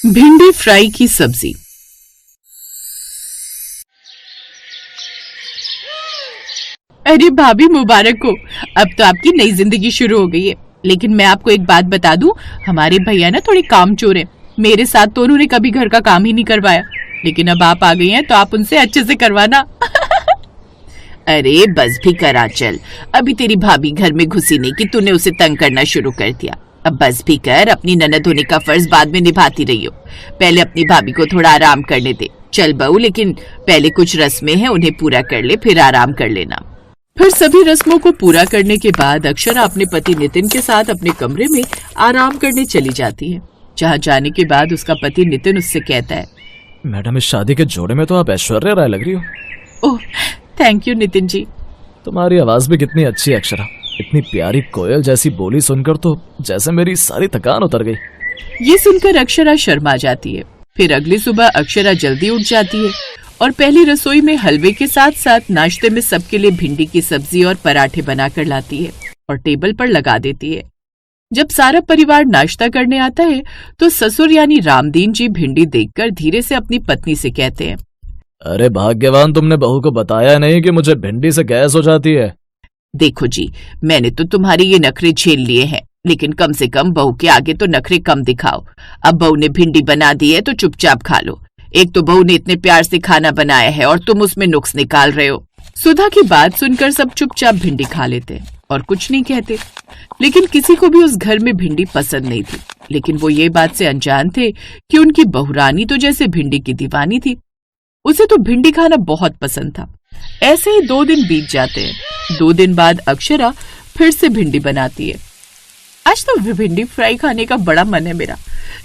भिंडी फ्राई की सब्जी। अरे भाभी मुबारक हो, अब तो आपकी नई जिंदगी शुरू हो गई है। लेकिन मैं आपको एक बात बता दूं, हमारे भैया ना थोड़े कामचोर हैं। मेरे साथ तो उन्होंने कभी घर का काम ही नहीं करवाया, लेकिन अब आप आ गई हैं तो आप उनसे अच्छे से करवाना। अरे बस भी करा चल, अभी तेरी भाभी घर में घुसी नहीं कि तूने उसे तंग करना शुरू कर दिया। अब बस भी कर, अपनी ननद होने का फर्ज बाद में निभाती रही हो। पहले अपनी भाभी को थोड़ा आराम करने दे। चल बहू, लेकिन पहले कुछ रस्में हैं, उन्हें पूरा कर ले, फिर आराम कर लेना। फिर सभी रस्मों को पूरा करने के बाद अक्षरा अपने पति नितिन के साथ अपने कमरे में आराम करने चली जाती है। जहाँ जाने के बाद उसका पति नितिन उससे कहता है, मैडम इस शादी के जोड़े में तो आप ऐश्वर्या राय लग रही हो। Oh thank you Nitin ji. तुम्हारी आवाज भी कितनी अच्छी है अक्षरा, इतनी प्यारी कोयल जैसी बोली सुनकर तो जैसे मेरी सारी थकान उतर गई। ये सुनकर अक्षरा शर्मा जाती है। फिर अगली सुबह अक्षरा जल्दी उठ जाती है और पहली रसोई में हलवे के साथ साथ नाश्ते में सबके लिए भिंडी की सब्जी और पराठे बनाकर लाती है और टेबल पर लगा देती है। जब सारा परिवार नाश्ता करने आता है तो ससुर यानी रामदीन जी भिंडी देखकर धीरे से अपनी पत्नी से कहते हैं, अरे भाग्यवान, तुमने बहू को बताया नहीं कि मुझे भिंडी से गैस हो जाती है। देखो जी, मैंने तो तुम्हारे ये नखरे झेल लिए हैं, लेकिन कम से कम बहू के आगे तो नखरे कम दिखाओ। अब बहू ने भिंडी बना दी है तो चुपचाप खा लो। एक तो बहू ने इतने प्यार से खाना बनाया है और तुम उसमें नुक्स निकाल रहे हो। सुधा की बात सुनकर सब चुपचाप भिंडी खा लेते और कुछ नहीं कहते। लेकिन किसी को भी उस घर में भिंडी पसंद नहीं थी। लेकिन वो ये बात से अनजान थे कि उनकी बहुरानी तो जैसे भिंडी की दीवानी थी। उसे तो भिंडी खाना बहुत पसंद था। ऐसे ही 2 दिन बीत जाते हैं। 2 दिन बाद अक्षरा फिर से भिंडी बनाती है। आज तो भिंडी फ्राई खाने का बड़ा मन है मेरा।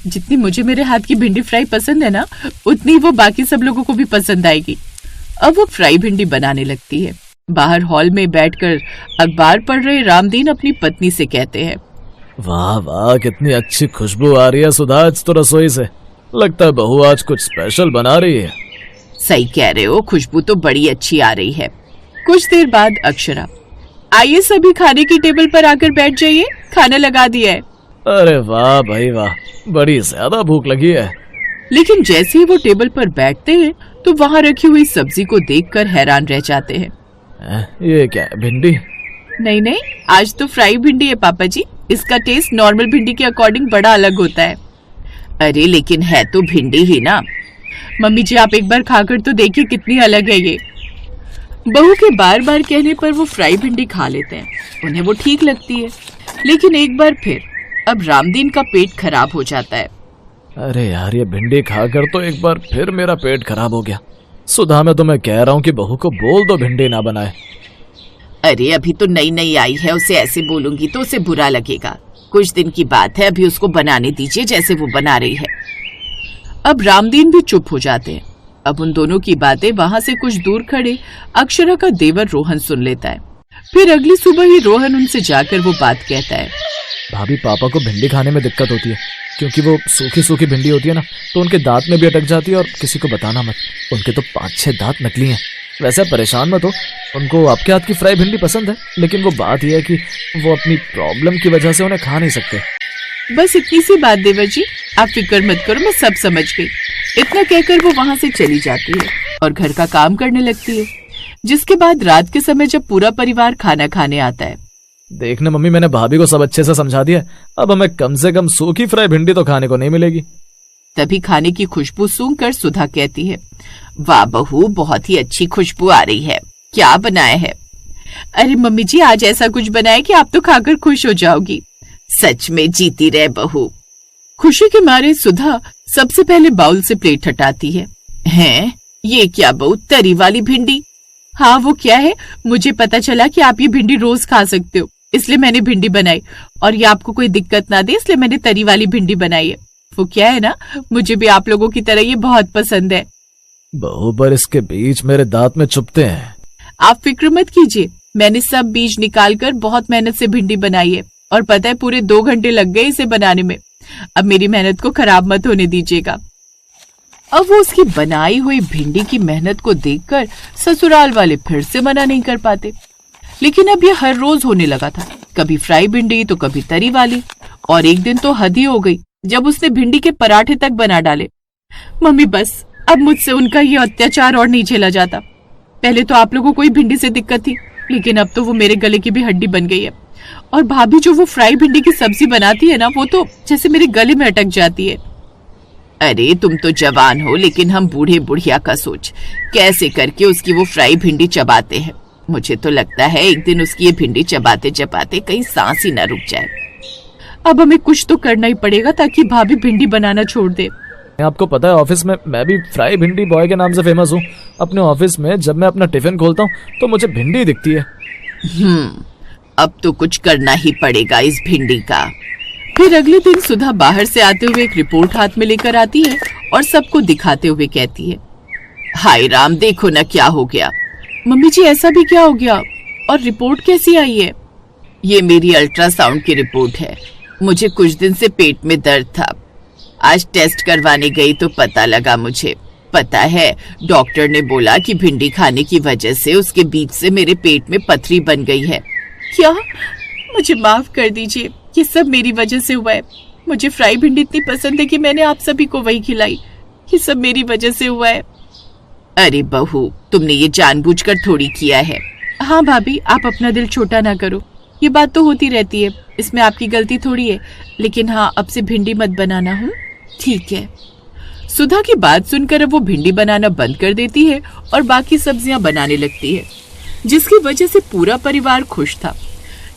जितनी मुझे मेरे हाथ की भिंडी फ्राई पसंद है ना, उतनी वो बाकी सब लोगों को भी पसंद आएगी। अब वो फ्राई भिंडी बनाने लगती है। बाहर हॉल में बैठकर अखबार पढ़ रहे रामदीन अपनी पत्नी से कहते हैं, वाह वाह, कितनी अच्छी खुशबू आ रही है सुधा आज तो रसोई से। लगता है बहू आज कुछ स्पेशल बना रही है। सही कह रहे हो, खुशबू तो बड़ी अच्छी आ रही है। कुछ देर बाद अक्षरा, आइए सभी खाने की टेबल पर आकर बैठ जाइए, खाना लगा दिया है। अरे वाह भाई वाह, बड़ी ज्यादा भूख लगी है। लेकिन जैसे ही वो टेबल पर बैठते हैं तो वहाँ रखी हुई सब्जी को देखकर हैरान रह जाते हैं। ये क्या है, भिंडी? नहीं नहीं, आज तो फ्राई भिंडी है पापा जी। इसका टेस्ट नॉर्मल भिंडी के अकॉर्डिंग बड़ा अलग होता है। अरे लेकिन है तो भिंडी ही ना। मम्मी जी आप एक बार खाकर तो देखिए कितनी अलग है ये। बहू के बार बार कहने पर वो फ्राई भिंडी खा लेते हैं। उन्हें वो ठीक लगती है। लेकिन एक बार फिर अब रामदीन का पेट खराब हो जाता है। अरे यार, ये भिंडी खाकर तो एक बार फिर मेरा पेट खराब हो गया। सुधा, मैं तुम्हें कह रहा हूँ कि बहू को बोल दो भिंडी ना बनाए। अरे अभी तो नई नई आई है, उसे ऐसे बोलूंगी तो उसे बुरा लगेगा। कुछ दिन की बात है, अभी उसको बनाने दीजिए जैसे वो बना रही है। अब रामदीन भी चुप हो जाते हैं। अब उन दोनों की बातें वहां से कुछ दूर खड़े अक्षरा का देवर रोहन सुन लेता है। फिर अगली सुबह ही रोहन उनसे जाकर वो बात कहता है, भाभी पापा को भिंडी खाने में दिक्कत होती है, क्योंकि वो सूखी सूखी भिंडी होती है ना, तो उनके दांत में भी अटक जाती है। और किसी को बताना मत, उनके तो 5-6 दांत नकली हैं। वैसे परेशान मत हो, उनको आपके हाथ की फ्राई भिंडी पसंद है, लेकिन वो बात यह है कि वो अपनी प्रॉब्लम की वजह से उन्हें खा नहीं सकते। बस इतनी सी बात देवर जी, आप फिक्र मत करो, मैं सब समझ गई। इतना कहकर वो वहां से चली जाती है और घर का काम करने लगती है। जिसके बाद रात के समय जब पूरा परिवार खाना खाने आता है, देखना मम्मी, मैंने भाभी को सब अच्छे से समझा दिया। अब हमें कम से कम सूखी फ्राई भिंडी तो खाने को नहीं मिलेगी। तभी खाने की खुशबू सूंघकर सुधा कहती है, वाह बहू, बहुत ही अच्छी खुशबू आ रही है। क्या बनाया है? अरे मम्मी जी, आज ऐसा कुछ बनाया कि आप तो खाकर खुश हो जाओगी। सच में जीती रहे बहू। खुशी के मारे सुधा सबसे पहले बाउल से प्लेट हटाती है। हैं, ये क्या बहू, तरी वाली भिंडी? हाँ वो क्या है, मुझे पता चला कि आप ये भिंडी रोज खा सकते हो, इसलिए मैंने भिंडी बनाई। और ये आपको कोई दिक्कत ना दे, इसलिए मैंने तरी वाली भिंडी बनाई है। वो क्या है ना, मुझे भी आप लोगों की तरह ये बहुत पसंद है। बहू, पर इसके बीज मेरे दांत में चुभते हैं। आप फिक्र मत कीजिए, मैंने सब बीज निकालकर बहुत मेहनत से भिंडी बनाई है। और पता है, पूरे 2 घंटे लग गए इसे बनाने में। अब मेरी मेहनत को खराब मत होने दीजिएगा। अब वो उसकी बनाई हुई भिंडी की मेहनत को देखकर ससुराल वाले फिर से मना नहीं कर पाते। लेकिन अब ये हर रोज होने लगा था, कभी फ्राई भिंडी तो कभी तरी वाली। और एक दिन तो हद ही हो गई, जब उसने भिंडी के पराठे तक बना डाले। मम्मी बस, अब मुझसे उनका ये अत्याचार और नहीं झेला जाता। पहले तो आप लोगों को ही भिंडी से दिक्कत थी, लेकिन अब तो वो मेरे गले की भी हड्डी बन गई है। और भाभी जो वो फ्राई भिंडी की सब्जी बनाती है ना, वो तो जैसे मेरे गले में अटक जाती है। अरे तुम तो जवान हो, लेकिन हम बूढ़े बुढ़िया का सोच, कैसे करके उसकी वो फ्राई भिंडी चबाते हैं। मुझे तो लगता है एक दिन उसकी ये भिंडी चबाते चबाते कहीं सांस ही ना रुक जाए। अब हमें कुछ तो करना ही पड़ेगा ताकि भाभी भिंडी बनाना छोड़ दे। आपको पता है ऑफिस में मैं भी फ्राई भिंडी बॉय के नाम से फेमस हूँ। अपने ऑफिस में जब मैं अपना टिफिन खोलता हूँ तो मुझे भिंडी दिखती है। अब तो कुछ करना ही पड़ेगा इस भिंडी का। फिर अगले दिन सुधा बाहर से आते हुए एक रिपोर्ट हाथ में लेकर आती है और सबको दिखाते हुए कहती है, हाय राम, देखो ना क्या हो गया। मम्मी जी ऐसा भी क्या हो गया, और रिपोर्ट कैसी आई है? ये मेरी अल्ट्रासाउंड की रिपोर्ट है। मुझे कुछ दिन से पेट में दर्द था। आज टेस्ट करवाने गई तो पता लगा मुझे। पता है, डॉक्टर ने बोला कि भिंडी खाने की वजह से उसके बीच से मेरे पेट में पथरी बन गई है। क्या? मुझे माफ कर दीजिए, ये सब मेरी वजह से हुआ है। मुझे फ्राई भिंडी इतनी पसंद है कि मैंने आप सभी को वही खिलाई। ये सब मेरी वजह से हुआ है। अरे बहू, तुमने ये जानबूझकर थोड़ी किया है। हाँ भाभी, आप अपना दिल छोटा ना करो। ये बात तो होती रहती है, इसमें आपकी गलती थोड़ी है। लेकिन हाँ, अब से भिंडी मत बनाना। हूँ ठीक है। सुधा की बात सुनकर अब वो भिंडी बनाना बंद कर देती है और बाकी सब्जियां बनाने लगती है, जिसकी वजह से पूरा परिवार खुश था।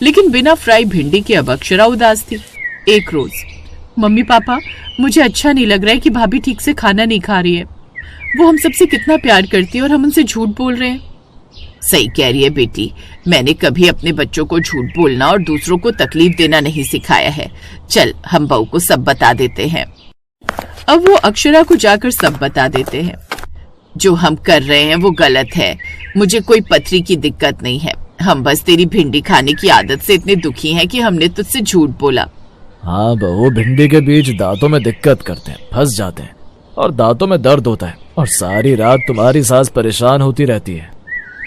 लेकिन बिना फ्राई भिंडी के अब अक्षरा उदास थी। एक रोज, मम्मी पापा, मुझे अच्छा नहीं लग रहा है कि भाभी ठीक से खाना नहीं खा रही है। वो हम सबसे कितना प्यार करती है और हम उनसे झूठ बोल रहे हैं। सही कह रही है बेटी, मैंने कभी अपने बच्चों को झूठ बोलना और दूसरों को तकलीफ देना नहीं सिखाया है। चल, हम बहू को सब बता देते हैं। अब वो अक्षरा को जाकर सब बता देते हैं। जो हम कर रहे हैं वो गलत है। मुझे कोई पथरी की दिक्कत नहीं है। हम बस तेरी भिंडी खाने की आदत से इतने दुखी हैं कि हमने तुझसे झूठ बोला। हाँ बहू, भिंडी के बीज दांतों में दिक्कत करते हैं, फंस जाते हैं और दांतों में दर्द होता है और सारी रात तुम्हारी सास परेशान होती रहती है।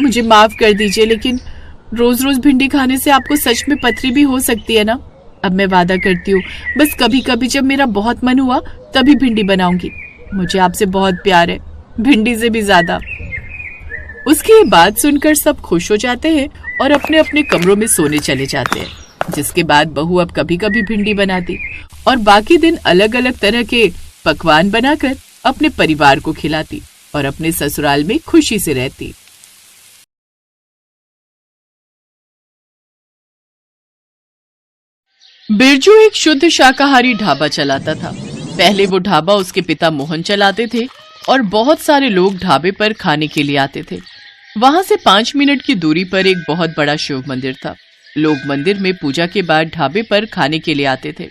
मुझे माफ कर दीजिए, लेकिन रोज रोज भिंडी खाने से आपको सच में पथरी भी हो सकती है ना। अब मैं वादा करती हूँ, बस कभी कभी जब मेरा बहुत मन हुआ तभी भिंडी बनाऊंगी। मुझे आपसे बहुत प्यार है, भिंडी से भी ज्यादा। उसकी ये बात सुनकर सब खुश हो जाते हैं और अपने अपने कमरों में सोने चले जाते हैं। जिसके बाद बहू अब कभी कभी भिंडी बनाती और बाकी दिन अलग अलग तरह के पकवान बनाकर अपने परिवार को खिलाती और अपने ससुराल में खुशी से रहती। बिरजू एक शुद्ध शाकाहारी ढाबा चलाता था। पहले वो ढाबा उसके पिता मोहन चलाते थे और बहुत सारे लोग ढाबे पर खाने के लिए आते थे। वहां से 5 मिनट की दूरी पर एक बहुत बड़ा शिव मंदिर था। लोग मंदिर में पूजा के बाद ढाबे पर खाने के लिए आते थे।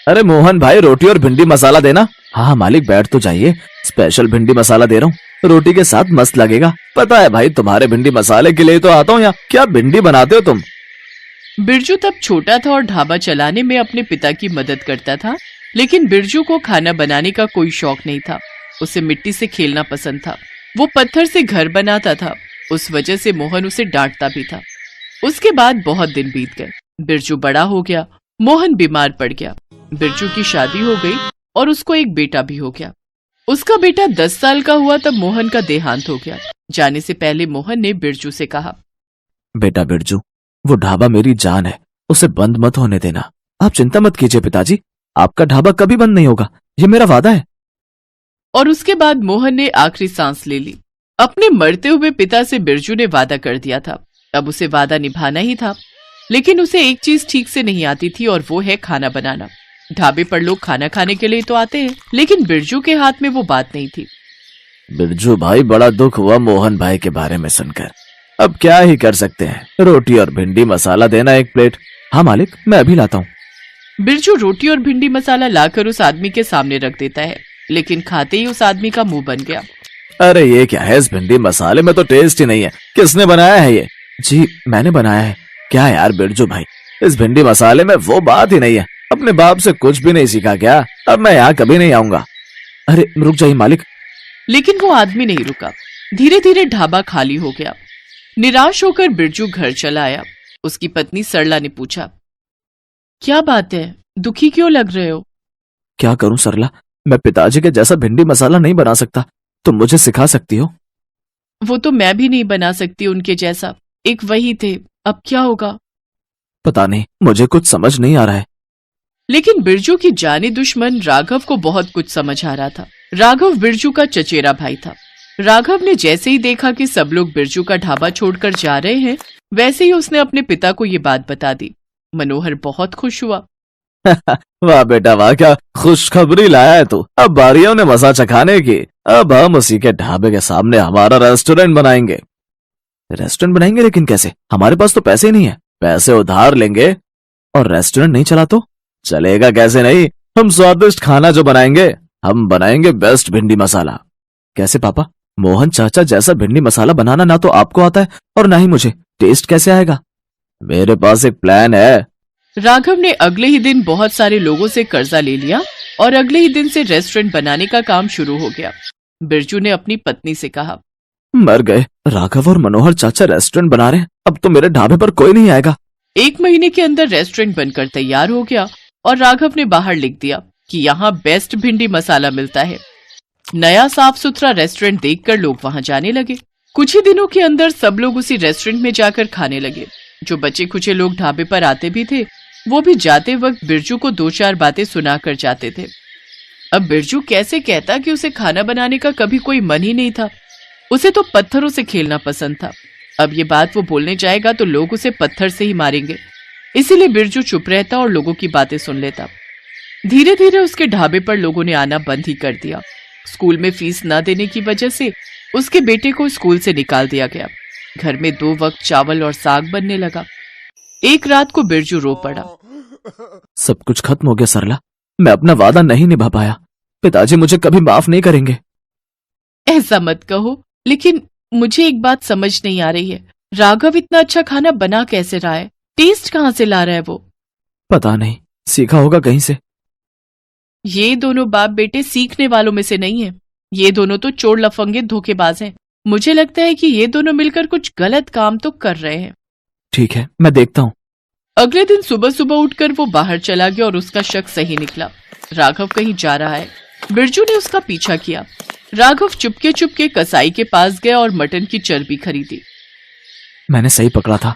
अरे मोहन भाई, रोटी और भिंडी मसाला देना। हाँ मालिक, बैठ तो जाइए, स्पेशल भिंडी मसाला दे रहा हूँ, रोटी के साथ मस्त लगेगा। पता है भाई, तुम्हारे भिंडी मसाले के लिए तो आता हूँ यहाँ। क्या भिंडी बनाते हो तुम? बिरजू तब छोटा था और ढाबा चलाने में अपने पिता की मदद करता था, लेकिन बिरजू को खाना बनाने का कोई शौक नहीं था। उसे मिट्टी से खेलना पसंद था। वो पत्थर से घर बनाता था, उस वजह से मोहन उसे डांटता भी था। उसके बाद बहुत दिन बीत गए। बिरजू बड़ा हो गया, मोहन बीमार पड़ गया। बिरजू की शादी हो गई और उसको एक बेटा भी हो गया। उसका बेटा 10 साल का हुआ तब मोहन का देहांत हो गया। जाने से पहले मोहन ने बिरजू से कहा, बेटा बिरजू, वो ढाबा मेरी जान है, उसे बंद मत होने देना। आप चिंता मत कीजिए पिताजी, आपका ढाबा कभी बंद नहीं होगा, ये मेरा वादा है। और उसके बाद मोहन ने आखिरी सांस ले ली। अपने मरते हुए पिता से बिरजू ने वादा कर दिया था, अब उसे वादा निभाना ही था। लेकिन उसे एक चीज ठीक से नहीं आती थी और वो है खाना बनाना। ढाबे पर लोग खाना खाने के लिए तो आते हैं, लेकिन बिरजू के हाथ में वो बात नहीं थी। बिरजू भाई, बड़ा दुख हुआ मोहन भाई के बारे में सुनकर। अब क्या ही कर सकते हैं, रोटी और भिंडी मसाला देना 1 प्लेट। हाँ मालिक, मैं अभी लाता हूँ। बिरजू रोटी और भिंडी मसाला लाकर उस आदमी के सामने रख देता है, लेकिन खाते ही उस आदमी का मुंह बन गया। अरे ये क्या है, इस भिंडी मसाले में तो टेस्ट ही नहीं है। किसने बनाया है ये? जी मैंने बनाया है। क्या यार बिरजू भाई, इस भिंडी मसाले में वो बात ही नहीं है। अपने बाप से कुछ भी नहीं सीखा क्या? अब मैं यहाँ कभी नहीं आऊंगा। अरे रुक जाइए मालिक। लेकिन वो आदमी नहीं रुका। धीरे धीरे ढाबा खाली हो गया। निराश होकर बिरजू घर चला आया। उसकी पत्नी सरला ने पूछा, क्या बात है, दुखी क्यों लग रहे हो? क्या करूं सरला, मैं पिताजी के जैसा भिंडी मसाला नहीं बना सकता। तुम मुझे सिखा सकती हो? वो तो मैं भी नहीं बना सकती उनके जैसा, एक वही थे, अब क्या होगा? पता नहीं, मुझे कुछ समझ नहीं आ रहा है। लेकिन बिरजू की जाने दुश्मन राघव को बहुत कुछ समझ आ रहा था। राघव बिरजू का चचेरा भाई था। राघव ने जैसे ही देखा कि सब लोग बिरजू का ढाबा छोड़कर जा रहे हैं, वैसे ही उसने अपने पिता को ये बात बता दी। मनोहर बहुत खुश हुआ। वाह बेटा वाह, क्या खुशखबरी लाया है तू। अब बारी है उन्हें मजा चखाने की। अब हम उसी के ढाबे के सामने हमारा रेस्टोरेंट बनाएंगे। रेस्टोरेंट बनाएंगे? लेकिन कैसे? हमारे पास तो पैसे ही नहीं है। पैसे उधार लेंगे और रेस्टोरेंट नहीं चला तो चलेगा कैसे नहीं? हम स्वादिष्ट खाना जो बनाएंगे, हम बनाएंगे बेस्ट भिंडी मसाला। कैसे पापा? मोहन चाचा जैसा भिंडी मसाला बनाना ना तो आपको आता है और ना ही मुझे। टेस्ट कैसे आएगा? मेरे पास एक प्लान है। राघव ने अगले ही दिन बहुत सारे लोगों से कर्जा ले लिया और अगले ही दिन से रेस्टोरेंट बनाने का काम शुरू हो गया। बिरजू ने अपनी पत्नी से कहा, मर गए, राघव और मनोहर चाचा रेस्टोरेंट बना रहे हैं, अब तो मेरे ढाबे पर कोई नहीं आएगा। 1 महीने के अंदर रेस्टोरेंट बनकर तैयार हो गया और राघव ने बाहर लिख दिया कि यहाँ बेस्ट भिंडी मसाला मिलता है। नया साफ सुथरा रेस्टोरेंट देखकर लोग वहां जाने लगे। कुछ ही दिनों के अंदर सब लोग उसी रेस्टोरेंट में जाकर खाने लगे। जो बचे खुचे लोग ढाबे पर आते भी थे, वो भी जाते वक्त बिरजू को 2-4 बातें सुनाकर जाते थे। अब बिरजू कैसे कहता कि उसे खाना बनाने का कभी कोई मन ही नहीं था। उसे तो पत्थरों से खेलना पसंद था। अब ये बात वो बोलने जाएगा तो लोग उसे पत्थर से ही मारेंगे। इसीलिए बिरजू चुप रहता और लोगों की बातें सुन लेता। धीरे धीरे उसके ढाबे पर लोगों ने आना बंद ही कर दिया। स्कूल में फीस न देने की वजह से उसके बेटे को स्कूल से निकाल दिया गया। घर में 2 वक्त चावल और साग बनने लगा। एक रात को बिरजू रो पड़ा। सब कुछ खत्म हो गया सरला, मैं अपना वादा नहीं निभा पाया। पिताजी मुझे कभी माफ नहीं करेंगे। ऐसा मत कहो, लेकिन मुझे एक बात समझ नहीं आ रही है। राघव इतना अच्छा खाना बना कैसे रहा है? टेस्ट कहाँ से ला रहा है वो? पता नहीं, सीखा होगा कहीं से। ये दोनों बाप बेटे सीखने वालों में से नहीं है। ये दोनों तो चोर लफंगे धोखेबाज हैं। मुझे लगता है कि ये दोनों मिलकर कुछ गलत काम तो कर रहे हैं। ठीक है, मैं देखता हूँ। अगले दिन सुबह सुबह उठकर वो बाहर चला गया और उसका शक सही निकला। राघव कहीं जा रहा है। बिरजू ने उसका पीछा किया। राघव चुपके चुपके कसाई के पास गया और मटन की चर्बी खरीदी। मैंने सही पकड़ा था।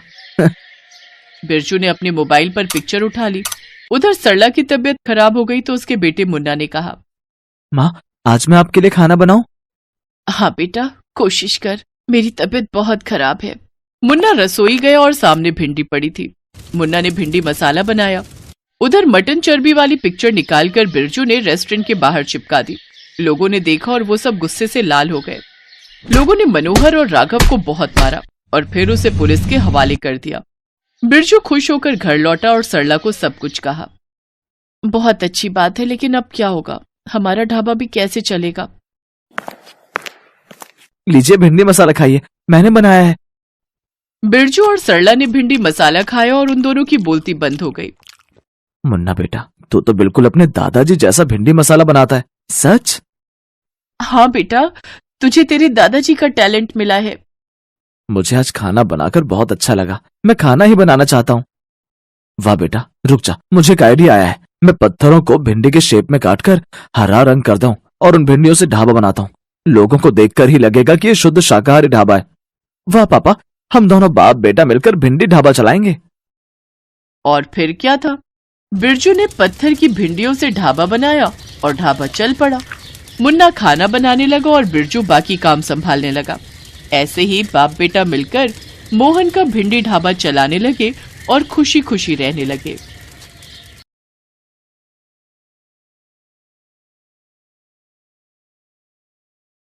बिरजू ने अपने मोबाइल पर पिक्चर उठा ली। उधर सरला की तबीयत खराब हो गई तो उसके बेटे मुन्ना ने कहा, माँ, आज मैं आपके लिए खाना बनाऊं? हाँ बेटा, कोशिश कर, मेरी तबीयत बहुत खराब है। मुन्ना रसोई गया और सामने भिंडी पड़ी थी। मुन्ना ने भिंडी मसाला बनाया। उधर मटन चर्बी वाली पिक्चर निकालकर बिरजू ने रेस्टोरेंट के बाहर चिपका दी। लोगों ने देखा और वो सब गुस्से से लाल हो गए। लोगों ने मनोहर और राघव को बहुत मारा और फिर उसे पुलिस के हवाले कर दिया। बिरजू खुश होकर घर लौटा और सरला को सब कुछ कहा। बहुत अच्छी बात है, लेकिन अब क्या होगा? हमारा ढाबा भी कैसे चलेगा? लीजिए भिंडी मसाला खाइए, मैंने बनाया है। बिरजू और सरला ने भिंडी मसाला खाया और उन दोनों की बोलती बंद हो गई। मुन्ना बेटा, तू तो बिल्कुल अपने दादाजी जैसा भिंडी मसाला बनाता है। सच? हाँ बेटा, तुझे तेरे दादाजी का टैलेंट मिला है। मुझे आज खाना बनाकर बहुत अच्छा लगा। मैं खाना ही बनाना चाहता हूँ। वाह बेटा, रुक जा, मुझे एक आइडिया आया है। मैं पत्थरों को भिंडी के शेप में काटकर हरा रंग करता हूँ और उन भिंडियों से ढाबा बनाता हूँ। लोगों को देखकर ही लगेगा कि ये शुद्ध शाकाहारी ढाबा है। वाह पापा, हम दोनों बाप बेटा मिलकर भिंडी ढाबा चलाएंगे। और फिर क्या था? बिरजू ने पत्थर की भिंडियों से ढाबा बनाया और ढाबा चल पड़ा। मुन्ना खाना बनाने लगा और बिरजू बाकी काम संभालने लगा। ऐसे ही बाप बेटा मिलकर मोहन का भिंडी ढाबा चलाने लगे और खुशी खुशी रहने लगे।